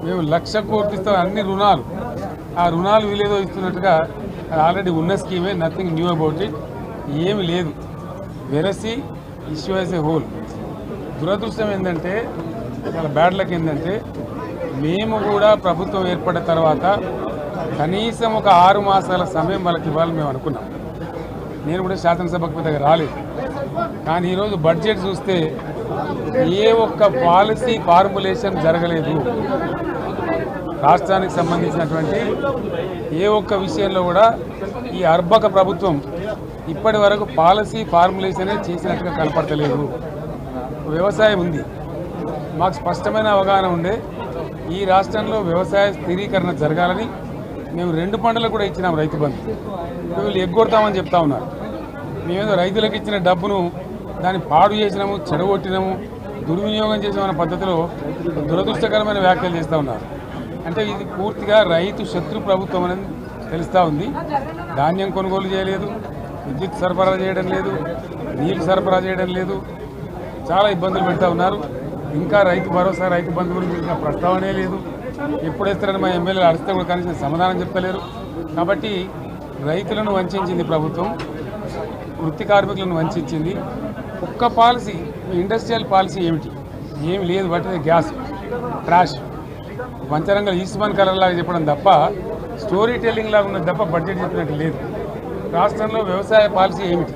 మేము 1,00,000 కోట్లు ఇస్తాం అన్ని రుణాలు, ఆ రుణాలు వీలేదో ఇస్తున్నట్టుగా ఆల్రెడీ ఉన్న స్కీమే, నథింగ్ న్యూ అబౌట్ ఇట్, ఏమి లేదు. వెరసి ఇష్యూ యాజ్ ఏ హోల్. దురదృష్టం ఏంటంటే, చాలా బ్యాడ్ లక్ ఏంటంటే, మేము కూడా ప్రభుత్వం ఏర్పడిన తర్వాత కనీసం ఒక 6 మాసాల సమయం వాళ్ళకి ఇవ్వాలని మేము అనుకున్నాం. నేను కూడా శాసనసభకు పెద్దగా రాలేదు, కానీ ఈరోజు బడ్జెట్ చూస్తే ఏ ఒక్క పాలసీ ఫార్ములేషన్ జరగలేదు. రాష్ట్రానికి సంబంధించినటువంటి ఏ ఒక్క విషయంలో కూడా ఈ అర్బక ప్రభుత్వం ఇప్పటి వరకు పాలసీ ఫార్ములేషనే చేసినట్టుగా కనపడతలేదు. వ్యవసాయం ఉంది, మాకు స్పష్టమైన అవగాహన ఉండే ఈ రాష్ట్రంలో వ్యవసాయ స్థిరీకరణ జరగాలని మేము 2 పంటలకు కూడా ఇచ్చినాం రైతు బంధు. వీళ్ళు ఎగ్గొడతామని చెప్తా ఉన్నారు. మేమేదో రైతులకు ఇచ్చిన డబ్బును దాన్ని పాడు చేసినాము, చెడగొట్టినాము, దుర్వినియోగం చేసామన్న పద్ధతిలో దురదృష్టకరమైన వ్యాఖ్యలు చేస్తూ ఉన్నారు. అంటే ఇది పూర్తిగా రైతు శత్రు ప్రభుత్వం అనేది తెలుస్తూ ఉంది. ధాన్యం కొనుగోలు చేయలేదు, విద్యుత్ సరఫరా చేయడం లేదు, నీళ్లు సరఫరా చేయడం లేదు, చాలా ఇబ్బందులు పెడతా ఉన్నారు. ఇంకా రైతు భరోసా, రైతు బంధు గురించి ఇంకా ప్రస్తావనే లేదు. ఎప్పుడు వేస్తారని మా ఎమ్మెల్యేలు అడిస్తే కూడా కనీసం సమాధానం చెప్తలేరు. కాబట్టి రైతులను వంచింది ప్రభుత్వం, వృత్తి కార్మికులను వంచింది. ఒక్క పాలసీ, ఇండస్ట్రియల్ పాలసీ ఏమిటి? ఏమి లేదు. బట్టి గ్యాస్ ట్రాష్, పంచరంగ ఈస్మాన్ కలర్ లాగా చెప్పడం తప్ప, స్టోరీ టెల్లింగ్ లాగా ఉన్నది తప్ప బడ్జెట్ చెప్పినట్టు లేదు. రాష్ట్రంలో వ్యవసాయ పాలసీ ఏమిటి,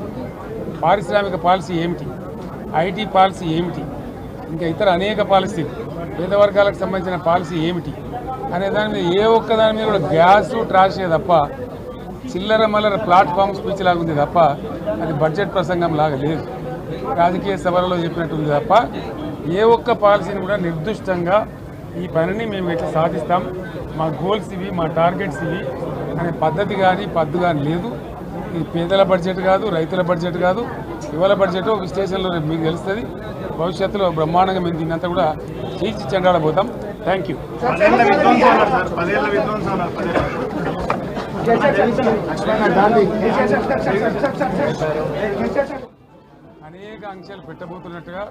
పారిశ్రామిక పాలసీ ఏమిటి, ఐటీ పాలసీ ఏమిటి, ఇంకా ఇతర అనేక పాలసీలు, పేద వర్గాలకు సంబంధించిన పాలసీ ఏమిటి అనే దాని మీద ఏ ఒక్క దాని మీద కూడా గ్యాసు ట్రాషే తప్ప, చిల్లర మల్లర ప్లాట్ఫామ్ స్పీచ్ లాగా ఉంది తప్ప, అది బడ్జెట్ ప్రసంగం లాగా లేదు. రాజకీయ సభలలో చెప్పినట్టు ఉంది తప్ప, ఏ ఒక్క పాలసీని కూడా నిర్దిష్టంగా ఈ పనిని మేము ఎట్లా సాధిస్తాం, మా గోల్స్ ఇవి, మా టార్గెట్స్ ఇవి అనే పద్ధతి కానీ పద్దు కానీ లేదు. ఇది పేదల బడ్జెట్ కాదు, రైతుల బడ్జెట్ కాదు, యువల బడ్జెట్. ఒక స్టేషన్లో మీకు తెలుస్తుంది. భవిష్యత్తులో బ్రహ్మాండంగా మేము దీన్నంతా కూడా తీర్చి చెండాడబోతాం. Thank you. అనేక ఆంక్షలు పెట్టబోతున్నట్టుగా